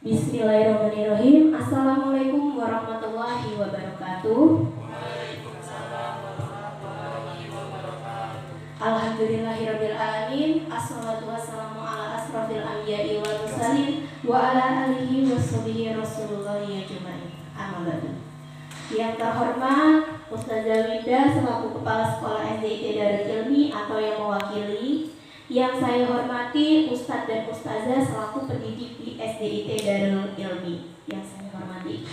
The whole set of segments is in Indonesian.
Bismillahirrahmanirrahim. Assalamualaikum warahmatullahi wabarakatuh. Alhamdulillahirabbil alamin. Assalatu wassalamu ala asrofil anbiya'i wal mursalin wa ala alihi washabihi rasulullah ajmain. Amma ba'du. Yang terhormat Ustazah Winda selaku Kepala Sekolah SDIT Darul Ilmi atau yang mewakili. Yang saya hormati Ustadz dan Ustazah selaku pendidik di SDIT Darul Ilmi yang saya hormati.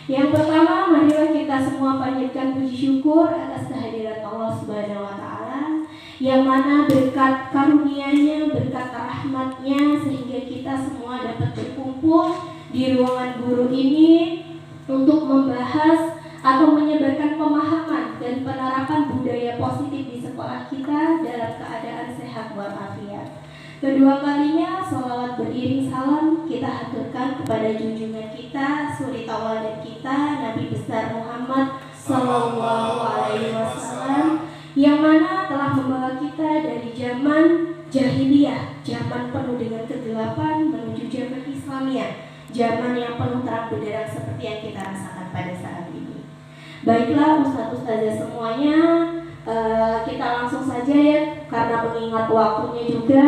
Yang pertama, marilah kita semua panjatkan puji syukur atas kehadiran Allah Subhanahu wa taala yang mana berkat karunia-Nya, berkat rahmat-Nya sehingga kita semua dapat berkumpul di ruangan guru ini untuk membahas atau menyebarkan pemahaman dan penerapan budaya positif di sekolah kita dalam keadaan sehat walafiat. Kedua kalinya, sholawat beriring salam kita haturkan kepada junjungan kita, suri tauladan kita, Nabi besar Muhammad Sallallahu Alaihi Wasallam, yang mana telah membawa kita dari zaman jahiliyah, zaman penuh dengan kegelapan menuju zaman Islamiyah, zaman yang penuh terang benderang seperti yang kita rasakan pada saat ini. Baiklah Ustaz-Ustazah semuanya, kita langsung saja ya karena mengingat waktunya juga.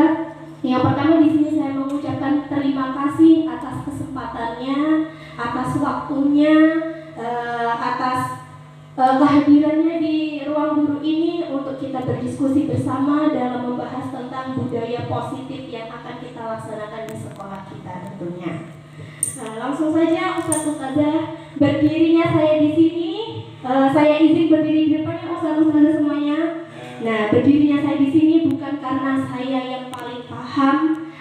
Yang pertama di sini saya mengucapkan terima kasih atas kesempatannya, atas waktunya, atas kehadirannya di ruang guru ini untuk kita berdiskusi bersama dalam membahas tentang budaya positif yang akan kita laksanakan di sekolah kita tentunya. Nah, langsung saja Ustaz-Ustazah, berdirinya saya di sini. Saya izin berdiri di depannya Ustaz-Ustazah semuanya. Nah, berdirinya saya di sini bukan karena saya yang paling paham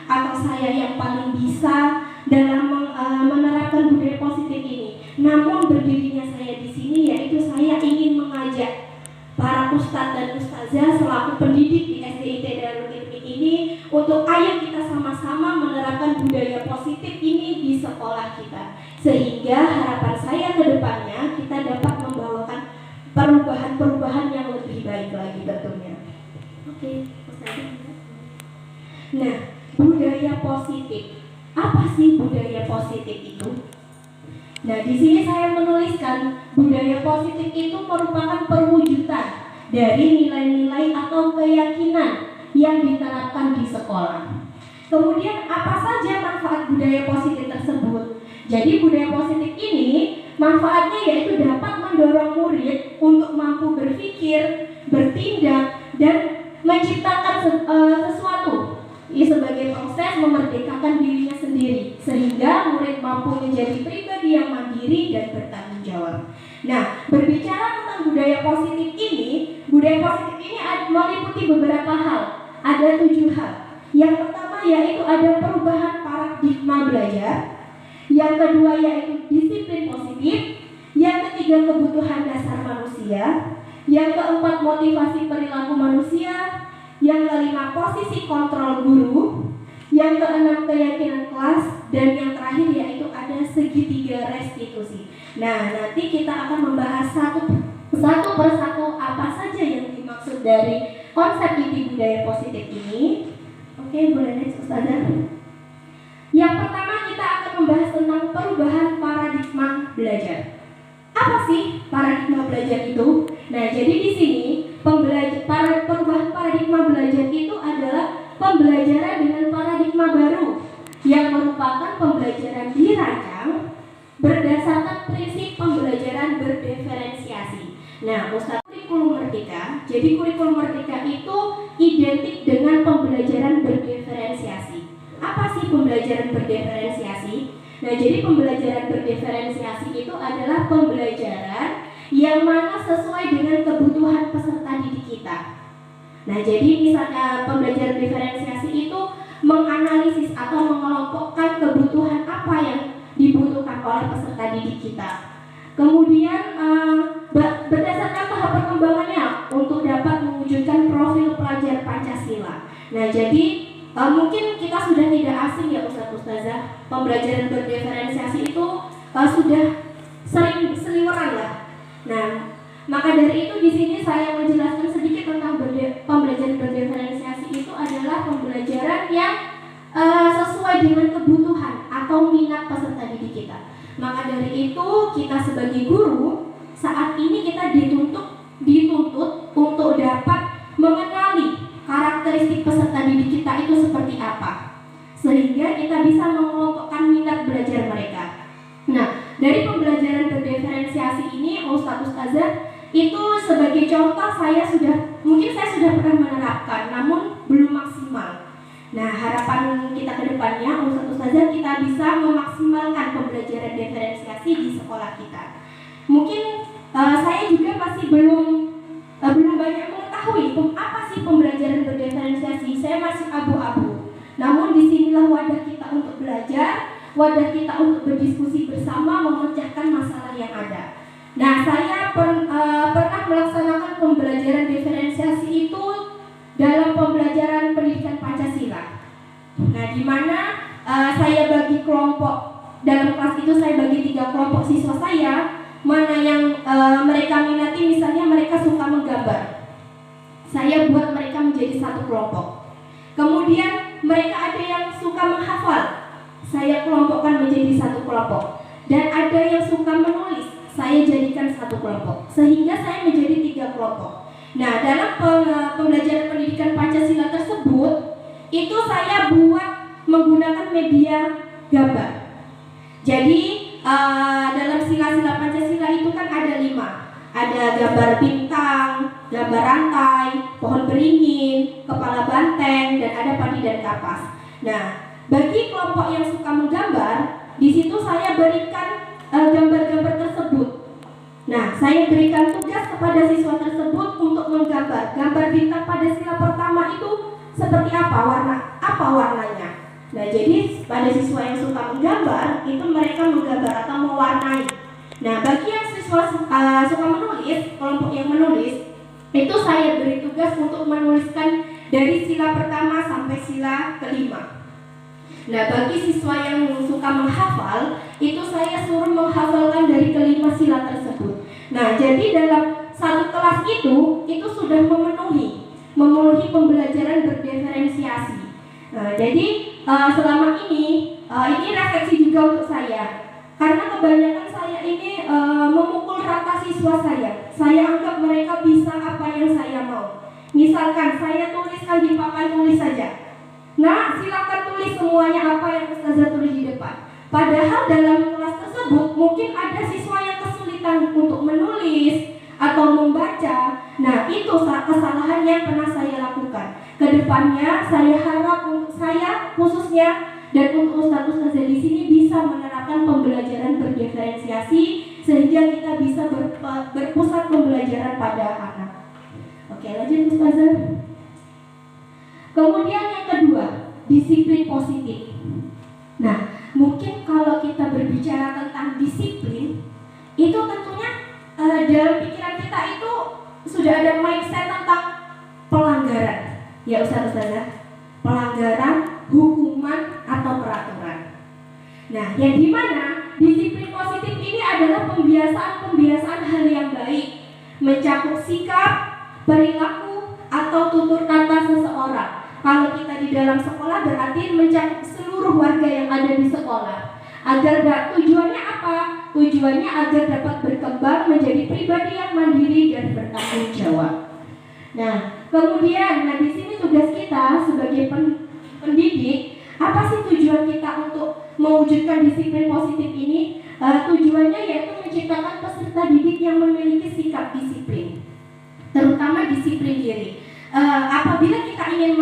atau saya yang paling bisa dalam menerapkan budaya positif ini. Namun berdirinya saya di sini yaitu saya ingin mengajak para ustadz dan ustazah selaku pendidik di SDIT Darul Ilmi ini untuk ayo kita sama-sama menerapkan budaya positif ini di sekolah kita, sehingga harapan saya ke depannya kita dapat membawakan perubahan-perubahan yang lebih baik lagi tentunya. Oke, ustazah. Nah, budaya positif. Apa sih budaya positif itu? Nah, di sini saya menuliskan budaya positif itu merupakan perwujudan dari nilai-nilai atau keyakinan yang diterapkan di sekolah. Kemudian apa saja manfaat budaya positif tersebut? Jadi budaya positif ini manfaatnya yaitu dapat mendorong murid untuk mampu berpikir, bertindak, dan menciptakan sesuatu sebagai proses memerdekakan dirinya sendiri, sehingga murid mampu menjadi pribadi yang mandiri dan bertanggung jawab. Nah, berbicara tentang budaya positif ini meliputi beberapa hal. Ada 7 hal. Yang pertama yaitu ada perubahan paradigma belajar. Yang kedua yaitu disiplin positif. Yang ketiga kebutuhan dasar manusia. Yang keempat motivasi perilaku manusia. Yang kelima posisi kontrol guru. Yang keenam keyakinan kelas. Dan yang terakhir yaitu ada segitiga restitusi. Nah, nanti kita akan membahas satu persatu apa saja yang dimaksud dari konsep inti budaya positif ini. Oke, boleh next Ustazah. Yang pertama kita akan membahas tentang perubahan paradigma belajar. Apa sih paradigma belajar itu? Nah, jadi di sini perubahan paradigma belajar itu adalah pembelajaran dengan paradigma baru yang merupakan pembelajaran dirancang berdasarkan prinsip pembelajaran berdiferensiasi. Nah, kurikulum merdeka. Jadi kurikulum merdeka itu identik dengan pembelajaran berdiferensiasi. Apa sih pembelajaran berdiferensiasi? Nah, jadi pembelajaran berdiferensiasi itu adalah pembelajaran yang mana sesuai dengan kebutuhan peserta didik kita. Nah, jadi misalnya pembelajaran diferensiasi itu menganalisis atau mengelompokkan kebutuhan apa yang dibutuhkan oleh peserta didik kita. Kemudian berdasarkan tahap perkembangannya untuk dapat mewujudkan profil pelajar Pancasila. Nah, jadi mungkin kita sudah tidak asing ya Ustazah, pembelajaran berdiferensiasi itu sudah sering seliweran lah. Nah, maka dari itu di sini saya menjelaskan sedikit tentang pembelajaran berdiferensiasi itu adalah pembelajaran yang sesuai dengan kebutuhan atau atau minat peserta didik kita. Maka dari itu kita sebagai guru saat ini kita dituntut untuk dapat mengenali karakteristik peserta didik kita itu seperti apa, sehingga kita bisa mengelompokkan minat belajar mereka. Nah, dari pembelajaran berdiferensiasi ini, Ustazah, itu sebagai contoh mungkin saya sudah pernah menerapkan, namun belum maksimal. Nah, harapan kita ke depannya, Ustazah, kita bisa memaksimalkan pembelajaran diferensiasi di sekolah kita. Mungkin saya juga masih belum banyak mengetahui apa sih pembelajaran berdiferensiasi. Saya masih abu-abu. Namun disinilah wadah kita untuk belajar, wadah kita untuk berdiskusi bersama, memecahkan masalah yang ada. Nah, saya pernah melaksanakan pembelajaran diferensiasi itu dalam pembelajaran pendidikan Pancasila. Nah, di mana saya bagi kelompok, dalam kelas itu saya bagi 3 kelompok siswa saya, mana yang mereka minati, misalnya mereka suka menggambar. Saya buat mereka menjadi 1 kelompok. Kemudian mereka ada yang suka menghafal, saya kelompokkan menjadi 1 kelompok. Dan ada yang suka menulis, saya jadikan 1 kelompok. Sehingga saya menjadi 3 kelompok. Nah, dalam pembelajaran pendidikan Pancasila tersebut, itu saya buat menggunakan media gambar. Jadi dalam sila-sila Pancasila itu kan ada 5. Ada gambar bintang, gambar rantai, pohon beringin, kepala banteng, dan ada padi dan kapas. Nah, bagi kelompok yang suka menggambar, di situ saya berikan gambar-gambar tersebut. Nah, saya berikan tugas kepada siswa tersebut untuk menggambar. Gambar bintang pada sila pertama itu seperti apa warnanya. Nah, jadi pada siswa yang suka menggambar, itu mereka menggambar atau mewarnai. Nah, bagi yang siswa suka menulis, kelompok yang menulis, itu saya beri tugas untuk menuliskan dari sila pertama sampai sila kelima. Nah, bagi siswa yang suka menghafal, itu saya suruh menghafalkan dari kelima sila tersebut. Nah, jadi dalam 1 kelas itu sudah memenuhi pembelajaran berdiferensiasi. Nah, jadi selama ini refleksi juga untuk saya. Karena kebanyakan saya ini memukul rata siswa saya. Saya anggap mereka bisa apa yang saya mau. Misalkan saya tuliskan di papan tulis saja. Nah, silakan tulis semuanya apa yang Ustazah tulis di depan. Padahal dalam kelas tersebut mungkin ada siswa yang kesulitan untuk menulis atau membaca. Nah, itu kesalahan yang pernah saya lakukan. Kedepannya saya harap untuk saya khususnya dan untuk Ustazah di sini bisa menerapkan pembelajaran berdiferensiasi sehingga kita bisa berpusat pembelajaran pada anak. Oke, lanjut Ustazah. Kemudian yang kedua, disiplin positif. Nah, mungkin kalau kita berbicara tentang disiplin, itu tentunya dalam pikiran kita itu sudah ada mindset tentang pelanggaran. Ya Ustazah, pelanggaran, hukuman, atau peraturan. Nah, yang dimana disiplin positif ini adalah pembiasaan hal yang baik, mencakup sikap, perilaku, atau tutur kata seseorang. Kalau kita di dalam sekolah berarti mencakup seluruh warga yang ada di sekolah. Tujuannya apa? Tujuannya agar dapat berkembang menjadi pribadi yang mandiri dan bertanggung jawab. Nah, kemudian di sini tugas kita sebagai pendidik, apa sih tujuan kita untuk mewujudkan disiplin positif ini? Tujuannya yaitu menciptakan peserta didik yang memiliki sikap disiplin, terutama disiplin diri. Apabila kita ingin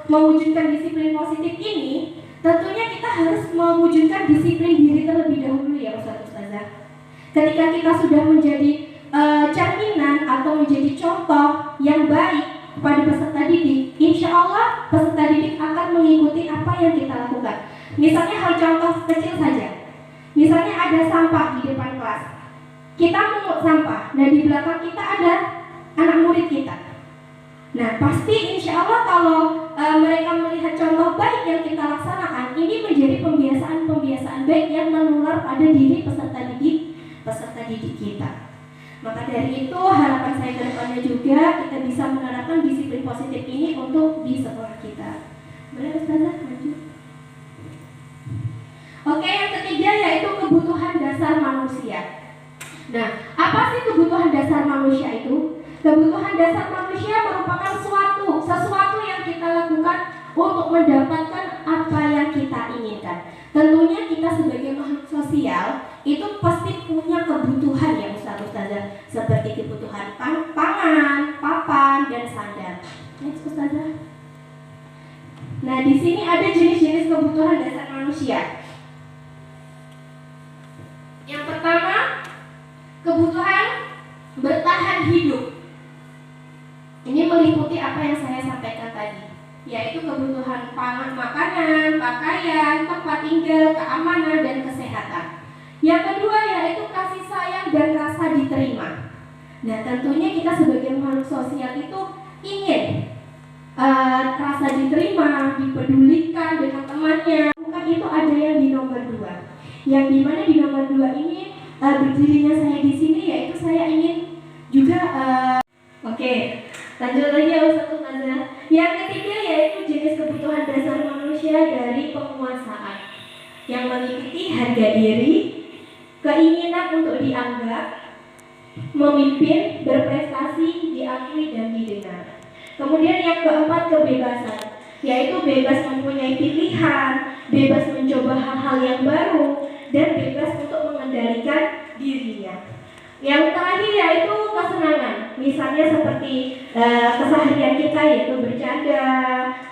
mewujudkan disiplin positif ini, tentunya kita harus mewujudkan disiplin diri terlebih dahulu ya Ustazah. Ketika kita sudah menjadi cerminan atau menjadi contoh yang baik kepada peserta didik, insya Allah peserta didik akan mengikuti apa yang kita lakukan. Misalnya hal contoh kecil saja. Misalnya ada sampah di depan kelas, kita mengut sampah, nah di belakang kita ada anak murid kita. Nah, pasti insya Allah kalau mereka melihat contoh baik yang kita laksanakan, ini menjadi pembiasaan baik yang menular pada diri peserta didik kita. Maka dari itu harapan saya ke depannya juga kita bisa menerapkan disiplin positif ini untuk di sekolah kita. Boleh Ustazah lanjut? Oke, manusia. Nah, apa sih kebutuhan dasar manusia itu? Kebutuhan dasar manusia merupakan sesuatu yang kita lakukan untuk mendapatkan apa yang kita inginkan. Tentunya kita sebagai makhluk sosial itu pasti punya kebutuhan ya Ustazah, seperti kebutuhan pangan, papan, dan sandang. Next Ustazah. Nah, di sini ada jenis-jenis kebutuhan dasar manusia. Yang pertama, kebutuhan bertahan hidup. Ini meliputi apa yang saya sampaikan tadi, yaitu kebutuhan pangan, makanan, pakaian, tempat tinggal, keamanan, dan kesehatan. Yang kedua yaitu kasih sayang dan rasa diterima. Nah, tentunya kita sebagai makhluk sosial itu ingin rasa diterima, dipedulikan dengan temannya. Bukan itu ada yang di nomor 2. Yang dimana di nomor 2 ini berdirinya saya di sini yaitu saya ingin juga Oke, lanjut lagi ya Ustazah. Yang ketiga yaitu jenis kebutuhan dasar manusia dari penguasaan, yang meliputi harga diri, keinginan untuk dianggap, memimpin, berprestasi, diakui dan didengar. Kemudian yang keempat kebebasan, yaitu bebas mempunyai pilihan, bebas mencoba hal-hal yang baru, dan bebas untuk mengendalikan dirinya. Yang terakhir yaitu kesenangan, misalnya seperti keseharian kita yaitu bercanda,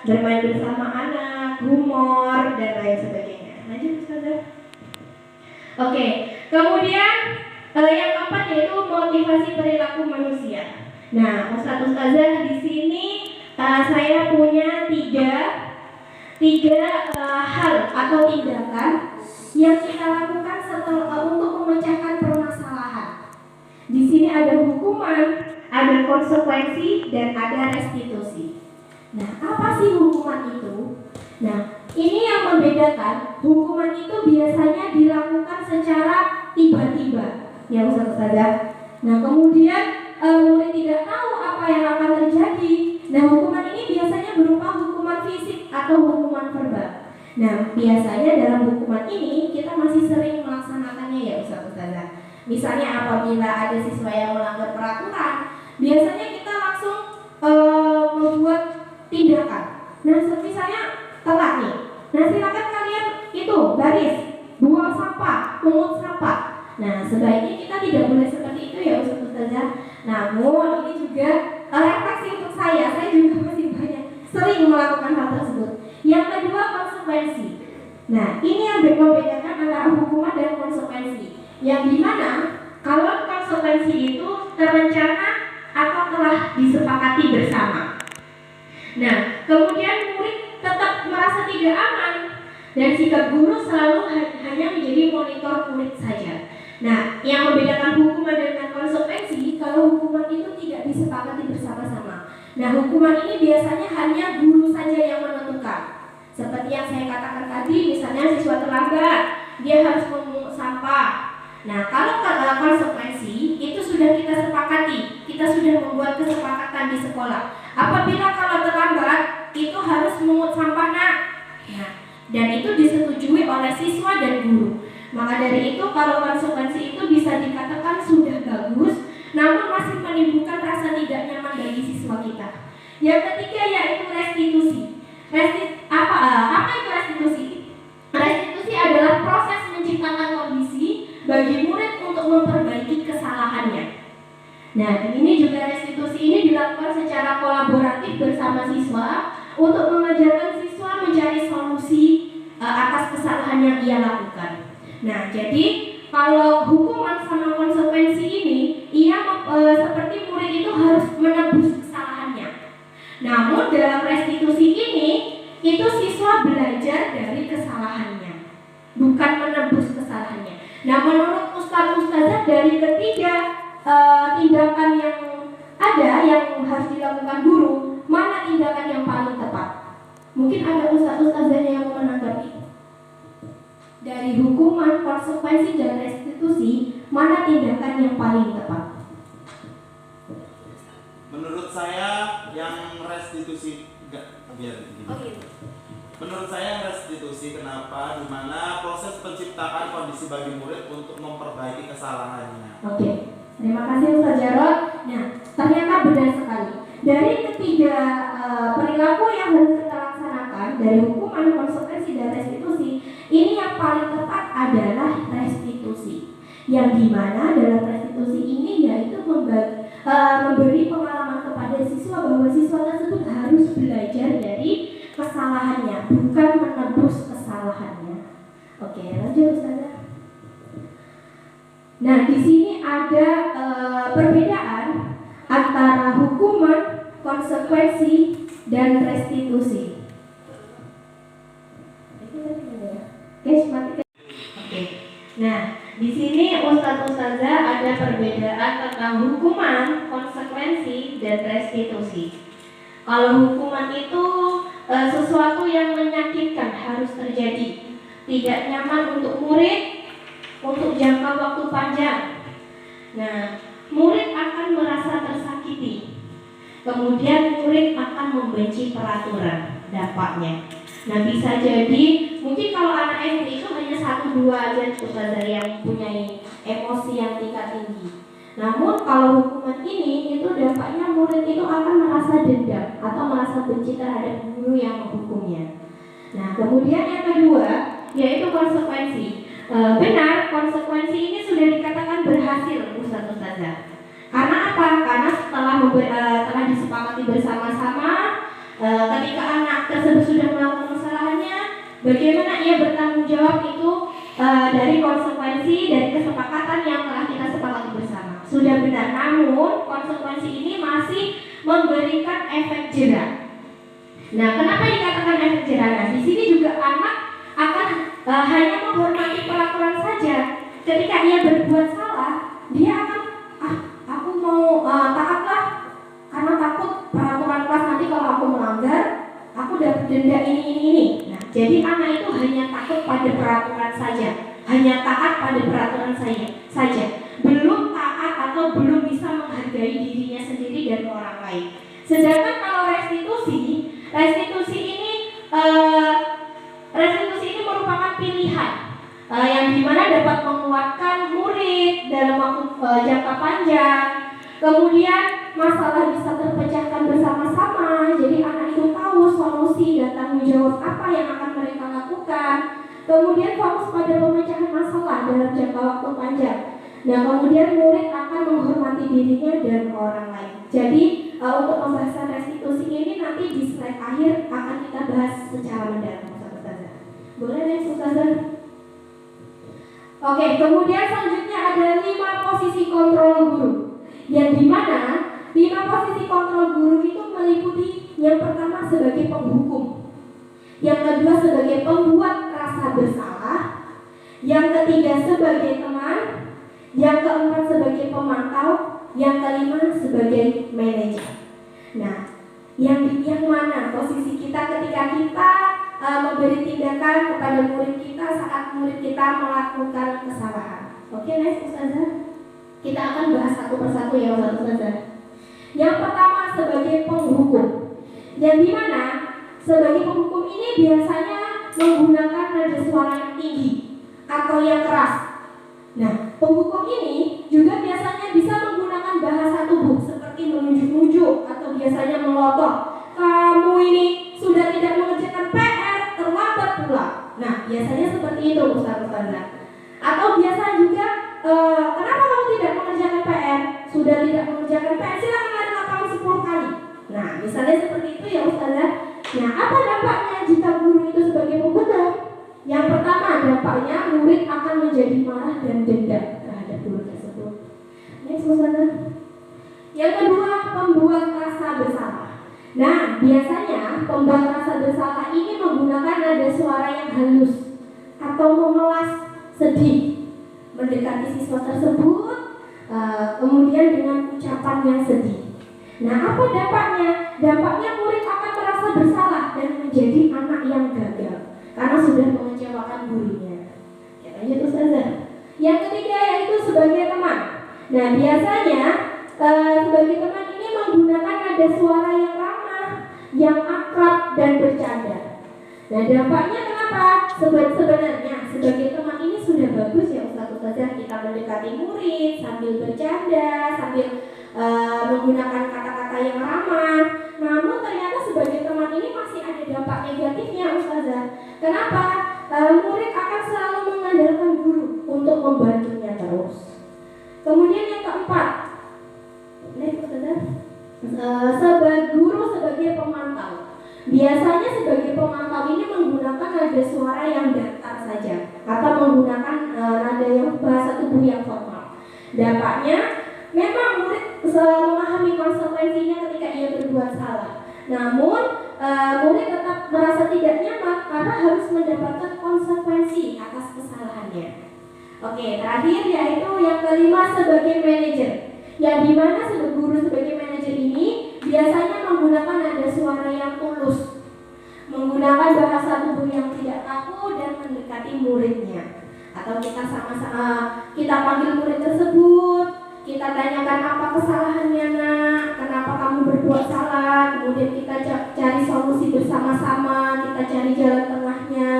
bermain bersama anak, humor, dan lain sebagainya. Lanjut Ustazah. Oke, kemudian yang keempat yaitu motivasi perilaku manusia. Nah, Ustazah di sini saya punya tiga hal atau tindakan yang kita lakukan untuk memecahkan permasalahan. Di sini ada hukuman, ada konsekuensi, dan ada restitusi. Nah, apa sih hukuman itu? Nah, ini yang membedakan. Hukuman itu biasanya dilakukan secara tiba-tiba, ya Ustazah. Nah, kemudian murid tidak tahu apa yang akan terjadi. Nah, hukuman ini biasanya berupa hukuman fisik atau hukuman verbal. Nah, biasanya dalam hukuman ini kita masih sering melaksanakannya ya Ustazah. Misalnya apabila ada siswa yang melanggar peraturan, biasanya kita langsung membuat tindakan. Nah, misalnya telat nih. Nah, silakan kalian itu baris, buang sampah, pungut sampah. Nah, sebaiknya kita tidak boleh seperti itu ya Ustazah. Namun ini juga refleksi untuk saya juga masih banyak sering melakukan hal tersebut. Yang kedua konsekuensi. Nah, ini yang membedakan antara hukuman dan konsekuensi. Yang dimana kalau konsekuensi itu terencana atau telah disepakati bersama. Nah, kemudian murid tetap merasa tidak aman dan sikap guru selalu hanya menjadi monitor murid saja. Nah, yang membedakan hukuman dengan konsekuensi, kalau hukuman itu tidak disepakati bersama-sama. Nah, hukuman ini biasanya hanya guru saja yang menentukan. Seperti yang saya katakan tadi, misalnya siswa terlambat, dia harus memungut sampah. Nah, kalau konsekuensi itu sudah kita sepakati, kita sudah membuat kesepakatan di sekolah. Apabila kalau terlambat itu harus memungut sampah nak. Nah, dan itu disetujui oleh siswa dan guru. Maka dari itu kalau konsekuensi itu bisa dikatakan sudah bagus, namun masih menimbulkan rasa tidak nyaman bagi siswa kita. Yang ketiga yaitu restitusi. Apa itu restitusi? Restitusi adalah proses menciptakan kondisi bagi murid untuk memperbaiki kesalahannya. Nah, ini juga restitusi ini dilakukan secara kolaboratif bersama siswa untuk mengajarkan siswa mencari solusi atas kesalahan yang ia lakukan. Nah, jadi kalau hukuman sama konsekuensi ini, seperti murid itu harus menebus kesalahannya. Namun dalam restitusi ini, itu siswa belajar dari kesalahannya, bukan menebus kesalahannya. Nah, menurut Ustazah dari ketiga tindakan yang ada yang harus dilakukan guru, mana tindakan yang paling tepat? Mungkin ada Ustazahnya yang menanggapi. Dari hukuman, konsekuensi, dan restitusi, mana tindakan yang paling tepat? Menurut saya yang restitusi menurut saya restitusi kondisi kenapa, di mana proses penciptaan kondisi bagi murid untuk memperbaiki kesalahannya. Oke, terima kasih Ustaz Jarod. Nah, ternyata benar sekali. Dari ketiga perilaku yang harus kita laksanakan, dari hukuman, konsekuensi, dan restitusi, ini yang paling tepat adalah restitusi. Yang dimana dalam restitusi ini yaitu memberi pengalaman kepada siswa bahwa siswa tersebut harus belajar dari kesalahannya, bukan menebus kesalahannya. Oke, lanjut Ustazah. Nah, di sini ada perbedaan antara hukuman, konsekuensi, dan restitusi. Oke. Nah, di sini Ustazah ada perbedaan tentang hukuman, konsekuensi, dan restitusi. Kalau hukuman itu sesuatu yang menyakitkan harus terjadi, tidak nyaman untuk murid untuk jangka waktu panjang. Nah, murid akan merasa tersakiti. Kemudian murid akan membenci peraturan, dampaknya. Nah, bisa jadi mungkin kalau anak SD itu hanya 1-2 aja Ustazah yang mempunyai emosi yang tingkat tinggi. Namun kalau hukuman ini itu dampaknya murid itu akan merasa dendam atau merasa benci terhadap guru yang menghukumnya. Nah, kemudian yang kedua yaitu konsekuensi. Benar, konsekuensi ini sudah dikatakan berhasil Ustazah. Karena apa? Karena telah disepakati bersama-sama, ketika anak tersebut sudah melakukan kesalahannya, bagaimana ia bertanggung jawab itu dari konsekuensi dari kesepakatan yang telah kita sepakati bersama. Sudah benar, namun konsekuensi ini masih memberikan efek jera. Nah, kenapa dikatakan efek jera? Nah, di sini juga anak akan hanya menghormati peraturan saja. Ketika ia berbuat salah, dia akan aku mau taatlah karena takut peraturan kelas nanti kalau aku melanggar, aku dapat denda ini. Nah, jadi anak itu hanya takut pada peraturan saja, hanya taat pada peraturan saja, belum taat atau belum bisa menghargai dirinya sendiri dan orang lain. Sedangkan kalau restitusi ini merupakan pilihan yang dimana dapat menguatkan murid dalam waktu jangka panjang. Kemudian masalah bisa terpecahkan bersama-sama. Jadi anak itu tahu solusi dan tanggung jawab apa yang akan mereka lakukan. Kemudian fokus pada pemecahan masalah dalam jangka waktu panjang. Nah, kemudian murid akan menghormati dirinya dan orang lain. Jadi untuk pembahasan restitusi ini nanti di slide akhir akan kita bahas secara mendalam. Boleh nih Ustazah? Oke, kemudian selanjutnya ada 5 posisi kontrol guru. Yang dimana 5 posisi kontrol guru itu meliputi yang pertama sebagai penghukum, yang kedua sebagai pembuat rasa bersalah, yang ketiga sebagai teman, yang keempat sebagai pemantau, yang kelima sebagai manajer. Nah, yang mana posisi kita ketika kita memberi tindakan kepada murid kita saat murid kita melakukan kesalahan. Oke, next Ustazah. Kita akan bahas satu persatu ya Ustazah. Yang pertama sebagai penghukum. Yang dimana sebagai penghukum ini biasanya menggunakan nada suara yang tinggi atau yang keras. Nah, penghukum ini juga biasanya bisa menggunakan bahasa tubuh seperti menunjuk-nunjuk atau biasanya melotot. Kamu ini sudah tidak mengerjakan PR, terlambat pula. Nah, biasanya seperti itu Ustazah. Atau biasa juga kenapa kamu tidak mengerjakan PR? Sudah tidak mengerjakan PR, silakan lari lapangan 10 kali. Nah, misalnya seperti itu ya Ustazah. Nah, apa dampaknya jika guru itu sebagai penghukum? Yang pertama, dampaknya murid akan menjadi marah dan dendam terhadap guru tersebut. Next Ustazah. Yang kedua, pembuat rasa bersalah. Nah, biasanya pembuat rasa bersalah ini menggunakan nada suara yang halus atau memelas, sedih, mendekati siswa tersebut, kemudian dengan ucapan yang sedih. Nah, apa dampaknya? Dampaknya murid akan merasa bersalah dan menjadi anak yang gagal karena sudah mengecewakan gurunya. Ya, lanjut Ustazah. Yang ketiga yaitu sebagai teman. Nah, biasanya sebagai teman ini menggunakan nada suara yang ramah, yang akrab dan bercanda. Nah, dampaknya kenapa apa? Sebenarnya sebagai teman ini sudah bagus ya Ustazah kita mendekati murid sambil bercanda, sambil menggunakan kata-kata yang ramah. Namun ternyata sebagai teman ini masih ada dampak negatifnya Ustazah. Kenapa? Murid akan selalu mengandalkan guru untuk membantunya terus. Kemudian yang keempat, guru sebagai pemantau. Biasanya sebagai pemantau ini menggunakan nada suara yang datar saja atau menggunakan nada yang bahasa tubuh yang formal. Dampaknya memang murid memahami konsekuensinya ketika ia berbuat salah. Namun murid tetap merasa tidak nyaman karena harus mendapatkan konsekuensi atas kesalahannya. Oke, terakhir yaitu yang kelima sebagai manajer. Yang dimana guru sebagai manajer ini biasanya menggunakan nada suara yang tulus, menggunakan bahasa tubuh yang tidak kaku dan mendekati muridnya. Atau kita panggil murid tersebut, kita tanyakan apa kesalahannya nak, kenapa kamu berbuat salah, kemudian kita cari solusi bersama-sama, kita cari jalan tengahnya.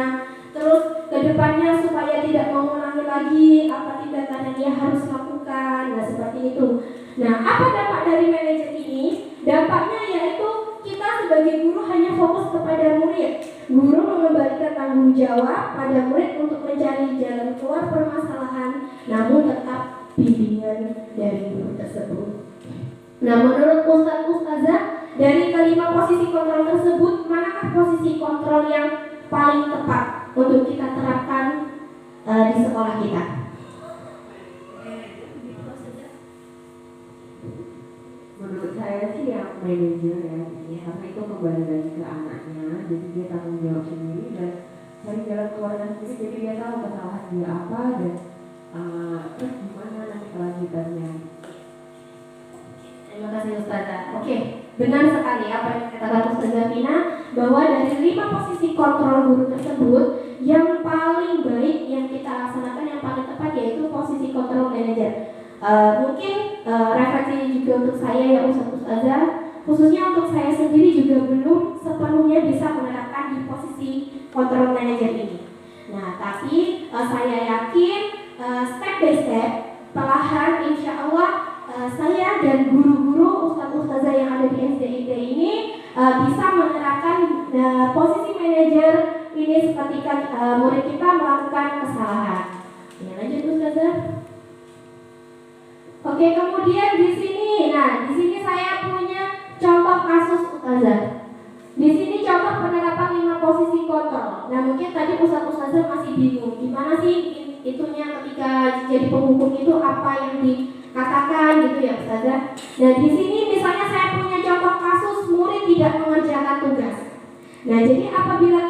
Terus kedepannya supaya tidak mengulangi lagi apa tindakan yang dia harus lakukan. Nah seperti itu. Nah apa dampak dari manajer ini? Dampaknya yaitu kita sebagai guru hanya fokus kepada murid. Guru mengembalikan tanggung jawab pada murid untuk mencari jalan keluar permasalahan, namun tetap bimbingan dari guru tersebut. Nah menurut Ustazah, dari kelima posisi kontrol tersebut, manakah posisi kontrol yang paling tepat untuk kita terapkan di sekolah kita? Menurut saya sih yang manajer ya, karena itu kembali lagi ke anaknya, jadi dia tanggung jawab sendiri dan cari jalan keluarnya sendiri, jadi dia tahu kesalahan dia apa dan terus gimana nanti kelanjutannya. Terima kasih Ustazah. Oke, benar sekali apa yang dikatakan Ustazah Vina, bahwa dari 5 posisi kontrol guru tersebut, yang paling baik yang kita laksanakan yang paling tepat yaitu posisi kontrol manajer. Mungkin refleksi juga untuk saya ya Ustazah, khususnya untuk saya sendiri juga belum sepenuhnya bisa menerapkan di posisi kontrol manajer ini. Nah, tapi saya yakin step by step, perlahan insya Allah saya dan guru-guru ustazah yang ada di SDIT ini bisa menerapkan posisi manajer ini ketika murid kita melakukan kesalahan. Ya, lanjut Ustazah. Oke, kemudian di sini saya punya contoh kasus Ustazah. Di sini contoh penerapan 5 posisi kontrol. Nah, mungkin tadi Ustazah masih bingung gimana sih itunya ketika jadi penghukum itu apa yang dikatakan gitu ya Ustazah. Nah, di sini misalnya saya punya contoh kasus murid tidak mengerjakan tugas. Nah, jadi apabila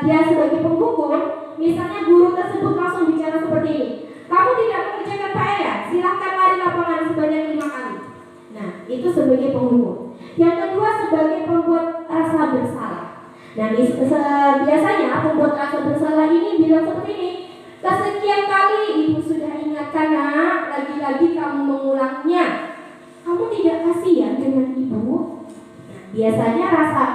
dia sebagai penghukum, misalnya guru tersebut langsung bicara seperti ini. Kamu tidak mengerjakan PR ya? Silahkan lari lapangan sebanyak 5 kali. Nah, itu sebagai penghukum. Yang kedua sebagai pembuat rasa bersalah. Nah, biasanya pembuat rasa bersalah ini bilang seperti ini. Kesekian kali ibu sudah ingatkan nak, lagi-lagi kamu mengulangnya. Kamu tidak kasihan dengan ibu? Nah, biasanya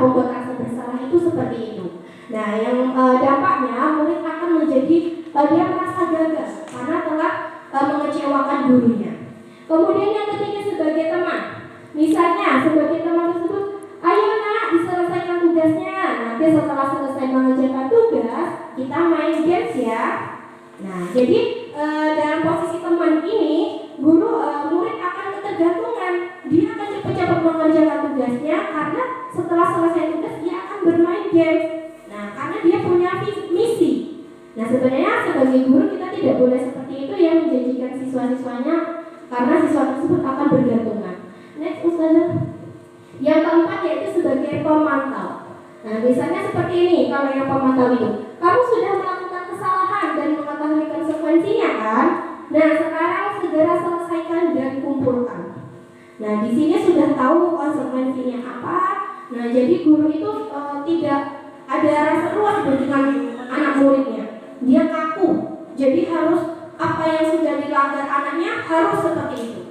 pembuat rasa bersalah itu seperti itu. Nah, yang dampaknya murid akan menjadi dia merasa gagal karena telah mengecewakan gurunya. Kemudian yang ketiga sebagai teman. Misalnya sebagai teman tersebut, ayo nak diselesaikan tugasnya. Nanti setelah selesai mengerjakan tugas, kita main games ya. Nah, jadi dalam posisi teman ini, murid akan ketergantungan. Dia akan cepat-cepat mengerjakan tugasnya karena setelah selesai tugas dia akan bermain games. Nah, karena dia punya misi. Nah, sebenarnya sebagai guru kita tidak boleh seperti itu ya, menjanjikan siswa-siswanya karena siswa tersebut akan bergantungan. Next Ustazah. Yang keempat yaitu sebagai pemantau. Nah, misalnya seperti ini kalau yang pemantau itu, kamu sudah melakukan kesalahan dan mengetahui konsekuensinya kan? Nah, sekarang segera selesaikan dan kumpulkan. Nah, di sini sudah tahu konsekuensinya apa. Nah, jadi guru itu tidak ada rasa luas dengan anak muridnya. Dia kaku. Jadi harus apa yang sudah dilanggar anaknya harus seperti itu.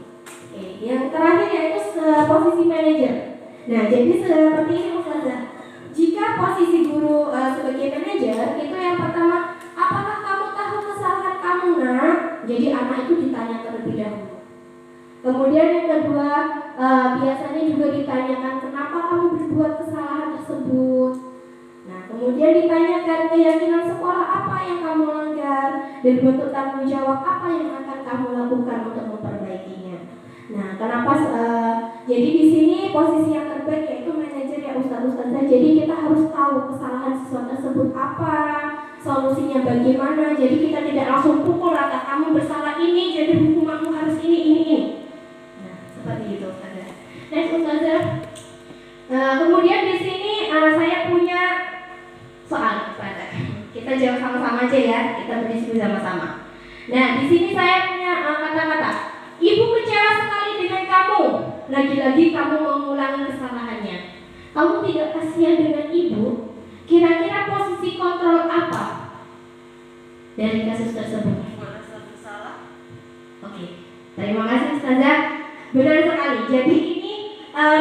Oke, yang terakhir yaitu posisi manajer. Nah, jadi seperti ini Ustazah. Jika jika posisi guru sebagai manajer itu yang pertama, apakah kamu tahu kesalahan kamu nak? Jadi anak itu ditanya terlebih dahulu. Kemudian yang kedua, biasanya juga ditanyakan kenapa kamu berbuat kesalahan tersebut. Nah, kemudian ditanyakan keyakinan sekolah apa yang kamu langgar dan bentuk tanggung jawab apa yang akan kamu lakukan untuk memperbaikinya. Nah, kenapa? Jadi di sini posisi yang terbaik yaitu manajer ya ustazah. Jadi kita harus tahu kesalahan siswa tersebut apa, solusinya bagaimana. Jadi kita tidak langsung pukul rata kamu bersalah ini, jadi hukumanmu harus ini. Nah, seperti itu ustazah. Next ustazah. Kemudian di sini saya punya soal ustazah. Kita jawab sama-sama aja ya. Kita berdiskusi sama-sama. Nah, di sini saya punya kata-kata. Ibu kecewa sekali dengan kamu. Lagi-lagi kamu mengulangi kesalahannya. Kamu tidak kasihan dengan ibu. Kira-kira posisi kontrol apa dari kasus tersebut? Merasa bersalah. Oke, terima kasih ustazah. Benar sekali. Jadi ini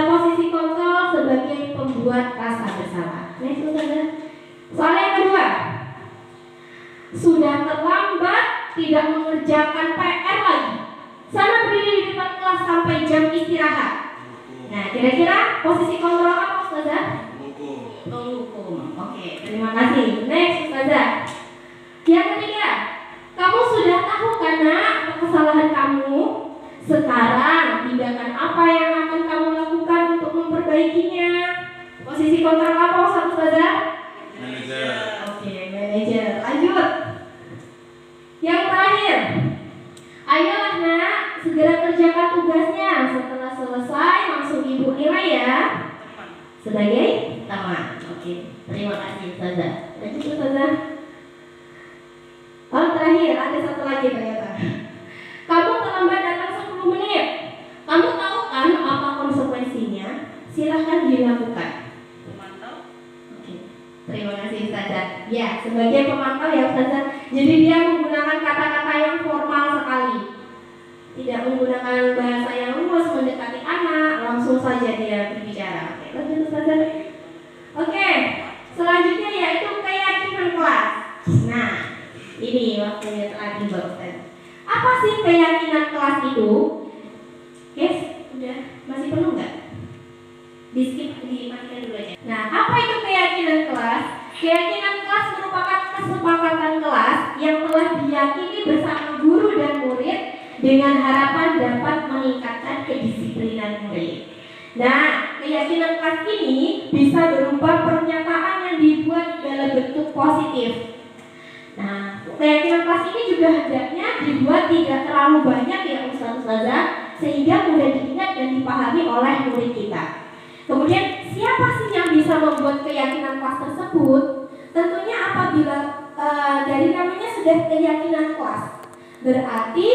posisi kontrol sebagai pembuat rasa bersalah. Next ustazah. Soal yang kedua. Sudah terlambat, tidak mengerjakan PR lagi. Sana berdiri di depan kelas sampai jam istirahat. Nah, kira-kira posisi kontrol apa ustazah? Menghukum. Oke, terima kasih. Next ustazah. Yang ketiga, kamu sudah tahu karena apa kesalahan kamu? Sekarang tindakan apa yang akan kamu lakukan untuk memperbaikinya? Posisi kontrol apa ustazah? Manajer. Oke, manajer. Lanjut. Yang terakhir. Ayolah nak, segera kerjakan tugasnya. Setelah selesai langsung ibu nilai ya. Sebagai teman. Oke, terima kasih ustazah. Lanjut ustazah. Oh terakhir, ada satu lagi ternyata. Kamu terlambat datang 10 menit. Kamu tahu kan apa konsekuensinya? Silahkan dilakukan. Pemantau. Oke, terima kasih ustazah. Ya, sebagai pemantau ya ustazah. Jadi dia menggunakan kata-kata yang formal sekali. Tidak menggunakan bahasa yang luas mendekati anak, langsung saja dia berbicara. Oke, lanjut ustazah. Oke, selanjutnya yaitu keyakinan kelas. Nah, ini waktunya terakhir Mbak Ustazah. Apa sih keyakinan kelas itu? Guys, udah masih penuh nggak? Di skip, dimatikan dulu aja. Nah, apa itu keyakinan kelas? Keyakinan kelas merupakan kesepakatan kelas yang telah diyakini bersama guru dan murid dengan harapan dapat meningkatkan kedisiplinan murid. Nah, keyakinan kelas ini bisa berupa pernyataan yang dibuat dalam bentuk positif. Nah, keyakinan kelas ini juga hendaknya dibuat tidak terlalu banyak ya ustazah, sehingga mudah diingat dan dipahami oleh murid kita. Kemudian siapa sih yang bisa membuat keyakinan kelas tersebut? Tentunya apabila dari namanya sudah keyakinan kelas, berarti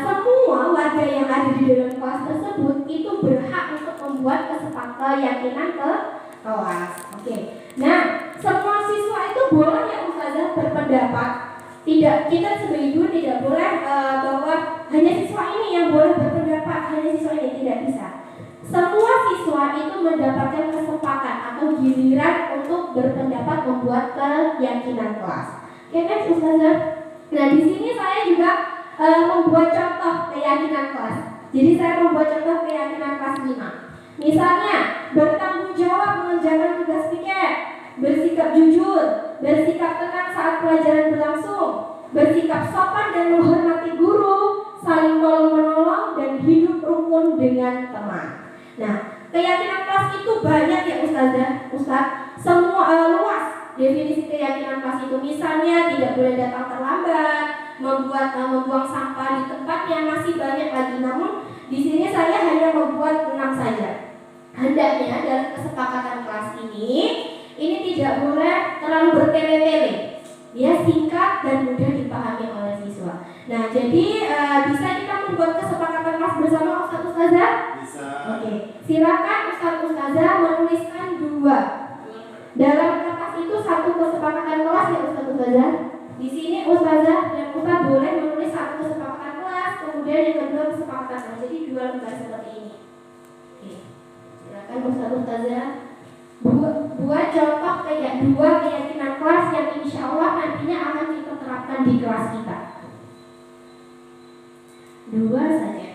semua warga yang ada di dalam kelas tersebut itu berhak untuk membuat keyakinan ke kelas. Oke. Nah, semua siswa itu boleh ya ustazah berpendapat. Tidak, kita sebagai guru tidak boleh bahwa hanya siswa ini yang boleh berpendapat, hanya siswa ini tidak bisa. Semua siswa itu mendapatkan kesempatan atau giliran untuk berpendapat membuat keyakinan kelas. Oke, next ustazah. Nah, di sini saya juga membuat contoh keyakinan kelas. Jadi saya membuat contoh keyakinan kelas 5. Misalnya, bertanggung jawab mengerjakan tugas piket, bersikap jujur, bersikap tenang saat pelajaran berlangsung, bersikap sopan dan menghormati guru, saling tolong-menolong dan hidup rukun dengan teman. Nah, keyakinan kelas itu banyak ya Ustaz. Semua luas definisi keyakinan kelas itu. Misalnya tidak boleh datang terlambat, membuang sampah di tempatnya, masih banyak lagi. Namun di sini saya hanya membuat 6 saja. Hendaknya dalam kesepakatan kelas ini tidak boleh terlalu bertele-tele. Dia singkat dan mudah dipahami oleh siswa. Nah, jadi bisa kita membuat kesepakatan kelas bersama Ustazah? Bisa. Oke, silakan Ustazah menuliskan 2. Dalam kertas itu 1 kesepakatan kelas ya Ustazah. Di sini Ustazah dan Ustaz boleh menulis 1 kesepakatan kelas, kemudian yang kedua kesepakatan kelas. Jadi 2 lembar seperti ini. Oke, silakan Ustazah buat contoh lakukan di kelas kita? 2 saja.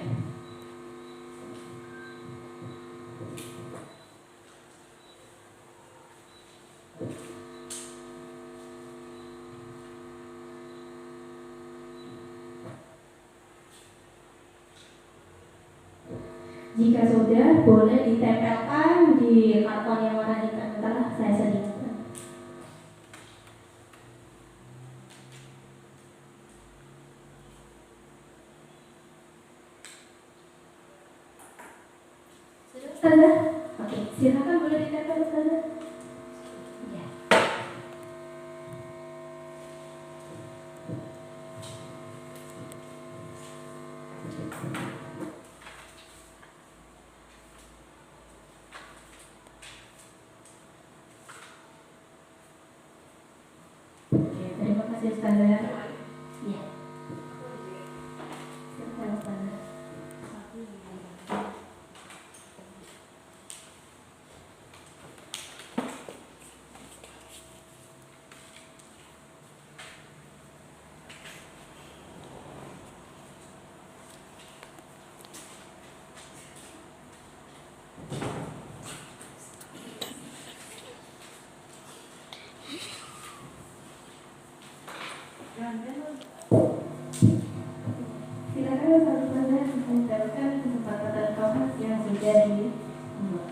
Jika sudah, boleh ditempelkan di karton yang warna hitam. Ntar saya sediakan. Sudah, Ustazah? Oke, silakan boleh ditempel, Ustazah. Ya. Oke, terima kasih Ustazah. Ya. Silakan Ustazah. Silakan Ustazah menjelaskan kesepakatan kelas yang sudah dibuat.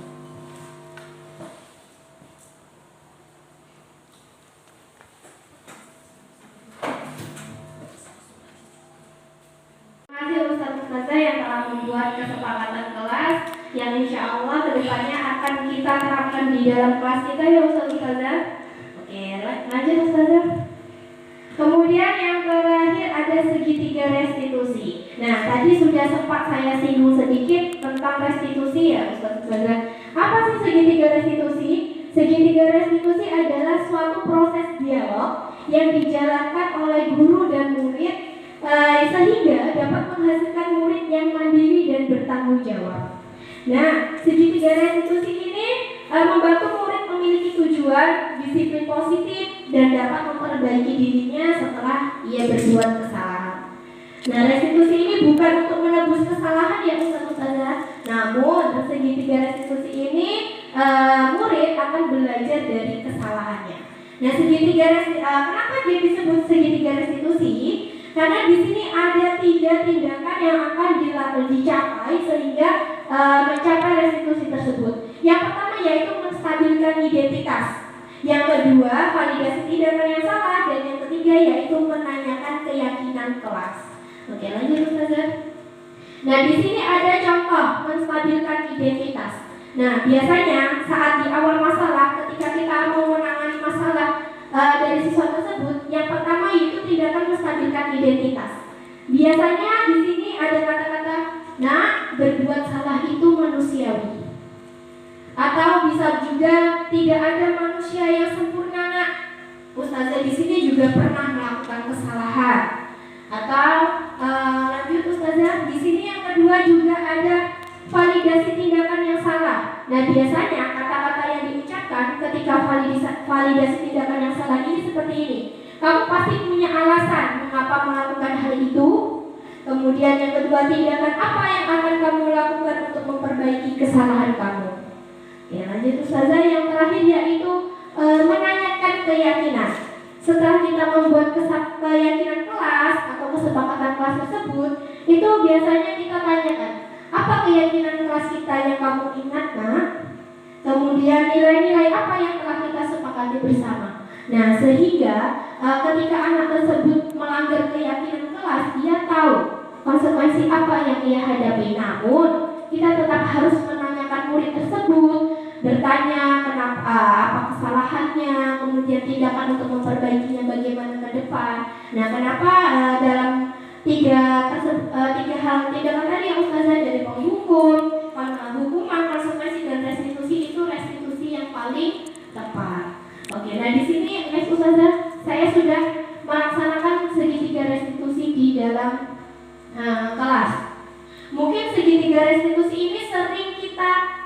Terima kasih Ustazah yang telah membuat kesepakatan kelas yang insya Allah kedepannya akan kita terapkan di dalam kelas kita ya Ustazah. Oke, lanjut Ustazah. Kemudian yang terakhir ada segitiga restitusi. Nah, tadi sudah sempat saya singgung sedikit tentang restitusi ya Ustazah. Apa sih segitiga restitusi? Segitiga restitusi adalah suatu proses dialog yang dijalankan oleh guru dan murid sehingga dapat menghasilkan murid yang mandiri dan bertanggung jawab. Nah, segitiga restitusi ini membantu murid memiliki tujuan, disiplin positif, dan dapat memperbaiki dirinya setelah ia berbuat kesalahan. Nah, restitusi ini bukan untuk menebus kesalahan ya Ustazah. Namun, segitiga restitusi ini murid akan belajar dari kesalahannya. Nah, kenapa dia disebut segitiga restitusi? Karena di sini ada 3 tindakan yang akan dicapai sehingga mencapai restitusi tersebut. Yang pertama yaitu menstabilkan identitas. Yang kedua, validasi tindakan yang salah, dan yang ketiga yaitu menanyakan keyakinan kelas. Oke, lanjut Ustazah. Nah, di sini ada contoh menstabilkan identitas. Nah, biasanya saat di awal masalah, ketika kita mau menangani masalah dari siswa tersebut, yang pertama itu tindakan menstabilkan identitas. Biasanya di sini ada kata-kata, nah, berbuat salah itu manusiawi. Atau bisa juga tidak ada manusia yang sempurna, nak. Ustazah di sini juga pernah melakukan kesalahan. Atau lanjut Ustazah, di sini yang kedua juga ada validasi tindakan yang salah. Nah, biasanya kata-kata yang diucapkan ketika validasi tindakan yang salah ini seperti ini. Kamu pasti punya alasan mengapa melakukan hal itu. Kemudian yang kedua, tindakan apa yang akan kamu lakukan untuk memperbaiki kesalahan kamu. Ya, lanjut Ustazah, yang terakhir yaitu menanyakan keyakinan. Setelah kita membuat keyakinan kelas atau kesepakatan kelas tersebut, itu biasanya kita tanyakan, apa keyakinan kelas kita yang kamu ingat, nak? Kemudian nilai-nilai apa yang telah kita sepakati bersama. Nah, sehingga ketika anak tersebut melanggar keyakinan kelas, dia tahu konsekuensi apa yang ia hadapi. Namun, kita tetap harus menanyakan murid tersebut, bertanya kenapa, apa kesalahannya, kemudian tindakan untuk memperbaikinya bagaimana ke depan. Nah, kenapa dalam tiga hal tindakan tadi yang Ustazah, dari penghukum, hukuman, konsekuensi, dan restitusi, itu restitusi yang paling tepat. Oke, nah di sini next Ustazah, saya sudah melaksanakan segitiga restitusi di dalam kelas. Mungkin segitiga restitusi ini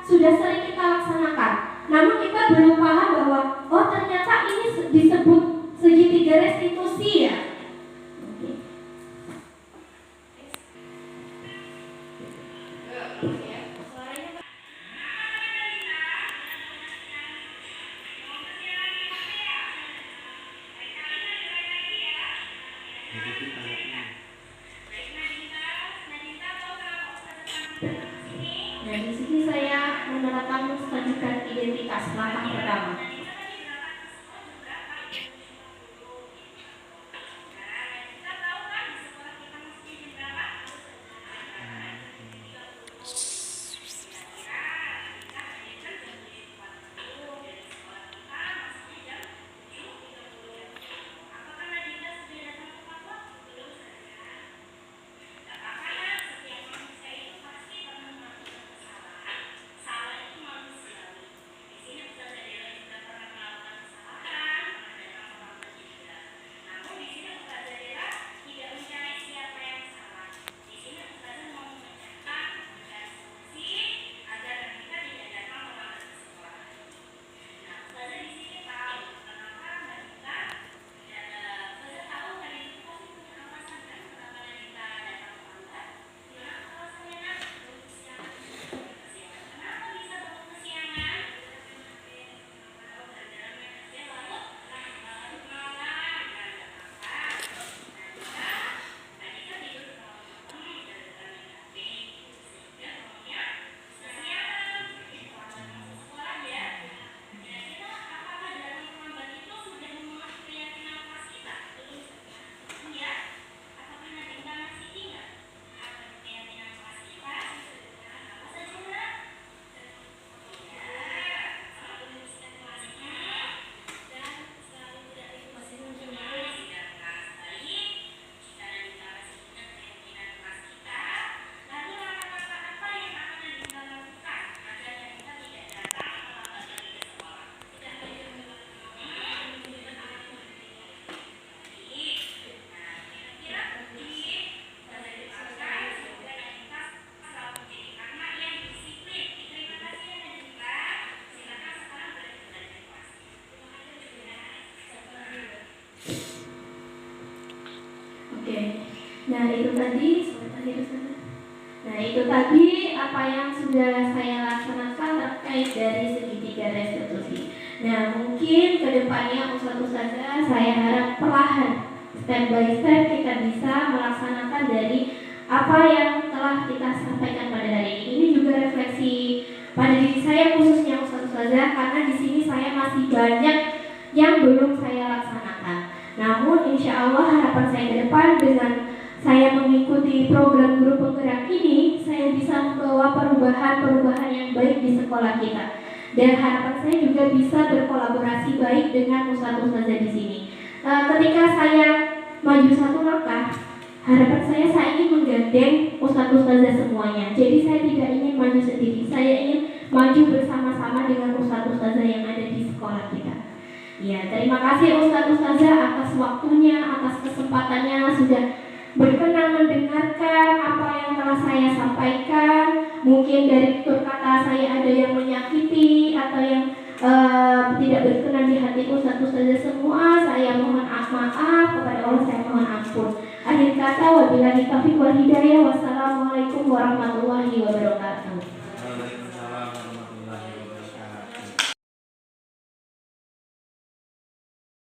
sudah sering kita laksanakan. Namun kita belum paham bahwa oh ternyata ini disebut segitiga restitusi ya. Nah, di sini saya menerapkan statistik identitas langkah pertama. Nah itu tadi apa yang sudah saya laksanakan terkait dari segitiga restitusi. Nah mungkin kedepannya Ustazah saya harap perlahan step by step kita bisa melaksanakan dari apa yang telah kita sampaikan pada hari ini. Ini juga refleksi pada diri saya khususnya Ustazah karena di sini saya masih banyak yang belum saya laksanakan. Namun insya Allah harapan saya ke depan dengan saya mengikuti program guru penggerak ini, saya bisa membawa perubahan-perubahan yang baik di sekolah kita. Dan harapan saya juga bisa berkolaborasi baik dengan ustaz-ustazah di sini. Ketika saya maju satu langkah, harapan saya ingin menggandeng ustaz-ustazah semuanya. Jadi saya tidak ingin maju sendiri, saya ingin maju bersama-sama dengan ustaz-ustazah yang ada di sekolah kita. Ya, terima kasih ustaz-ustazah atas waktunya, atas kesempatannya sudah berkenan mendengarkan apa yang telah saya sampaikan. Mungkin dari tutur kata saya ada yang menyakiti atau yang tidak berkenan di hati ustaz-ustazah semua. Saya mohon maaf kepada Allah, saya mohon ampun. Akhir kata wabillahi taufiq wal hidayah. Wassalamualaikum warahmatullahi wabarakatuh.